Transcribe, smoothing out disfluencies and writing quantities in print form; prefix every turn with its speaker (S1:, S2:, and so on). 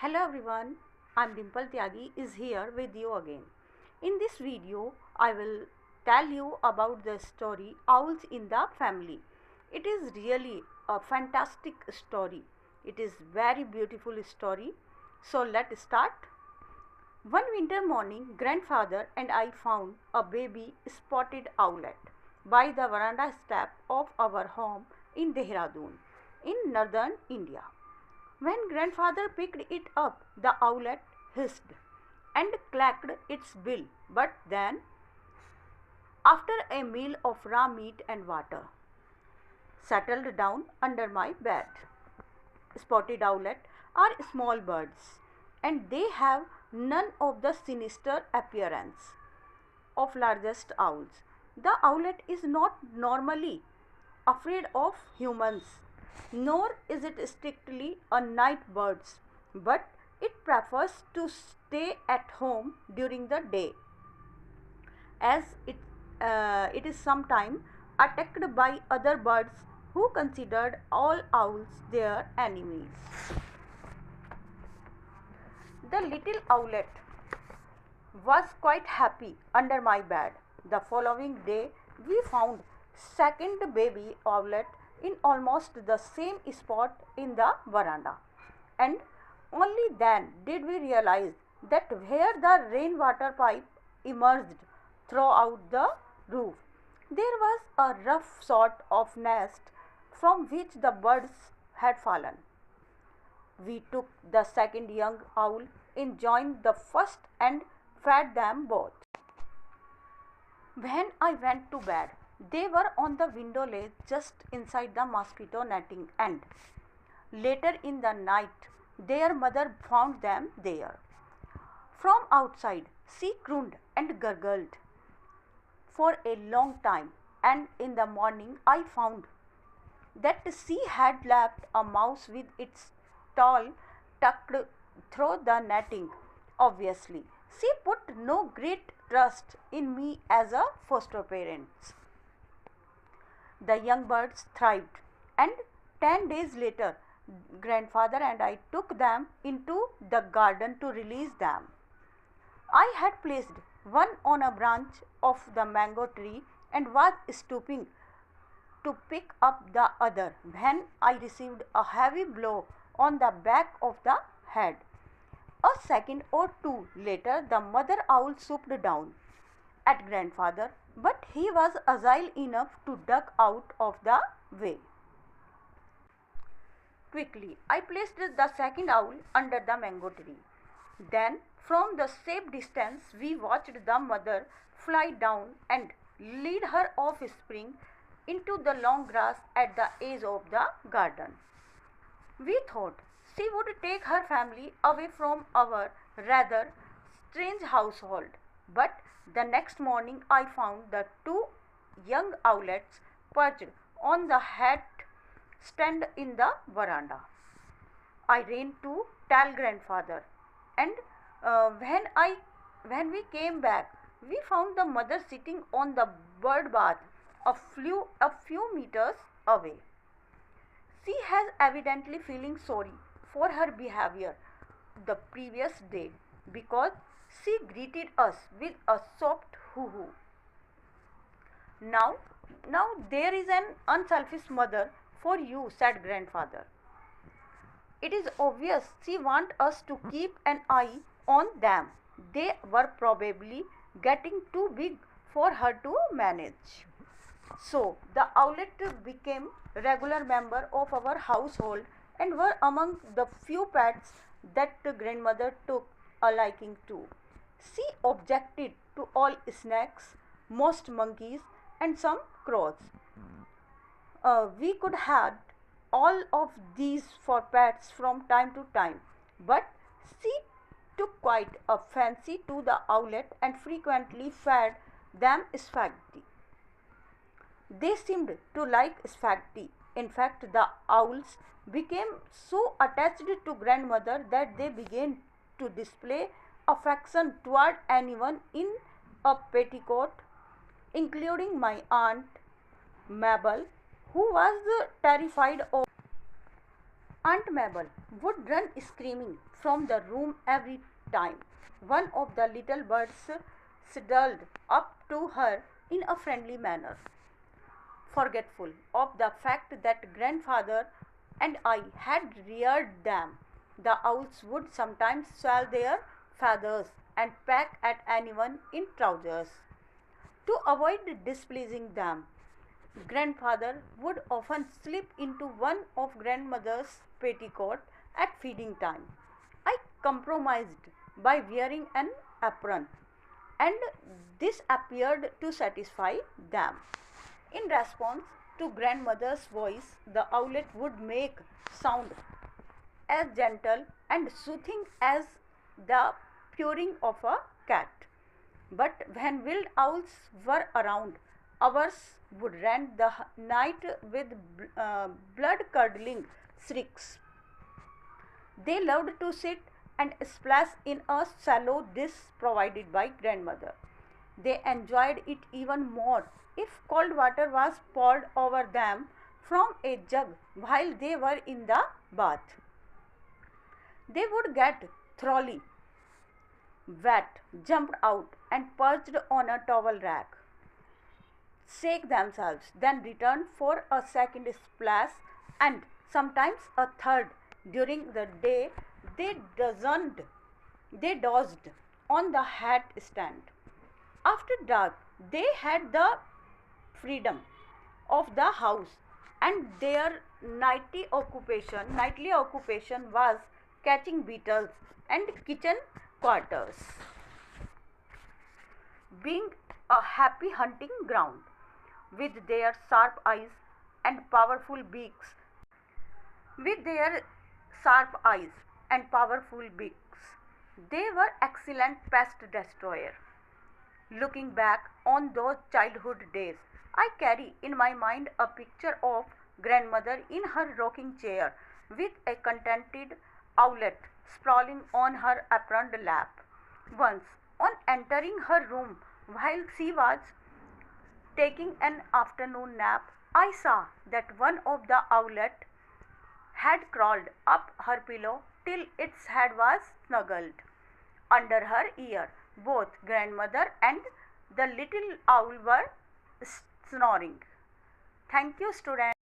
S1: Hello everyone, I'm Dimple Tyagi is here with you again. In this video, I will tell you about the story Owls in the Family. It is really a fantastic story. It is very beautiful story. So let's start. One winter morning, grandfather and I found a baby spotted owlet by the veranda step of our home in Dehradun, in northern India. When grandfather picked it up, the owlet hissed and clacked its bill, but then, after a meal of raw meat and water, settled down under my bed. Spotted owlet are small birds, and they have none of the sinister appearance of largest owls. The owlet is not normally afraid of humans, nor is it strictly a night bird, but it prefers to stay at home during the day, as it is sometimes attacked by other birds who considered all owls their enemies. The little owlet was quite happy under my bed. The following day, we found second baby owlet in almost the same spot in the veranda, and only then did we realize that where the rainwater pipe emerged throughout the roof, there was a rough sort of nest from which the birds had fallen. We took the second young owl in, joined the first, and fed them both. When I went to bed, they were on the window ledge just inside the mosquito netting, and later in the night, their mother found them there. From outside, she crooned and gurgled for a long time, and in the morning, I found that she had left a mouse with its tail tucked through the netting. Obviously, she put no great trust in me as a foster parent. The young birds thrived, and 10 days later, grandfather and I took them into the garden to release them. I had placed one on a branch of the mango tree and was stooping to pick up the other when I received a heavy blow on the back of the head. A second or two later, the mother owl swooped down at grandfather, but he was agile enough to duck out of the way. Quickly, I placed the second owl under the mango tree. Then, from the safe distance, we watched the mother fly down and lead her offspring into the long grass at the edge of the garden. We thought she would take her family away from our rather strange household, but the next morning I found the two young owlets perched on the hat stand in the veranda. I ran to tell grandfather, and when we came back, we found the mother sitting on the bird bath a few meters away. She has evidently feeling sorry for her behavior the previous day, because she greeted us with a soft hoo-hoo. Now, now there is an unselfish mother for you, said grandfather. It is obvious she wants us to keep an eye on them. They were probably getting too big for her to manage. So the owlet became regular member of our household and were among the few pets that the grandmother took a liking to. She objected to all snakes, most monkeys, and some crows. We could have all of these for pets from time to time, but she took quite a fancy to the owlet and frequently fed them spaghetti. They seemed to like spaghetti. In fact, the owls became so attached to grandmother that they began to display affection toward anyone in a petticoat, including my aunt Mabel, who was terrified of Aunt Mabel would run screaming from the room every time one of the little birds sidled up to her in a friendly manner, forgetful of the fact that grandfather and I had reared them. The owls would sometimes swell their feathers and peck at anyone in trousers. To avoid displeasing them, grandfather would often slip into one of grandmother's petticoat at feeding time. I compromised by wearing an apron, and this appeared to satisfy them. In response to grandmother's voice, the owlet would make sound as gentle and soothing as the purring of a cat. But when wild owls were around, ours would rend the night with blood-curdling shrieks. They loved to sit and splash in a shallow dish provided by grandmother. They enjoyed it even more if cold water was poured over them from a jug while they were in the bath. They would get thoroughly wet, jumped out, and perched on a towel rack, shake themselves, then return for a second splash and sometimes a third. During the day, they dozed on the hat stand. After dark, they had the freedom of the house, and their nightly occupation was catching beetles and kitchen quarters, being a happy hunting ground. With their sharp eyes and powerful beaks, with their sharp eyes and powerful beaks, they were excellent pest destroyer. Looking back on those childhood days, I carry in my mind a picture of grandmother in her rocking chair with a contented owlet sprawling on her aproned lap. Once, on entering her room while she was taking an afternoon nap, I saw that one of the owlet had crawled up her pillow till its head was snuggled under her ear. Both grandmother and the little owl were snoring. Thank you, students.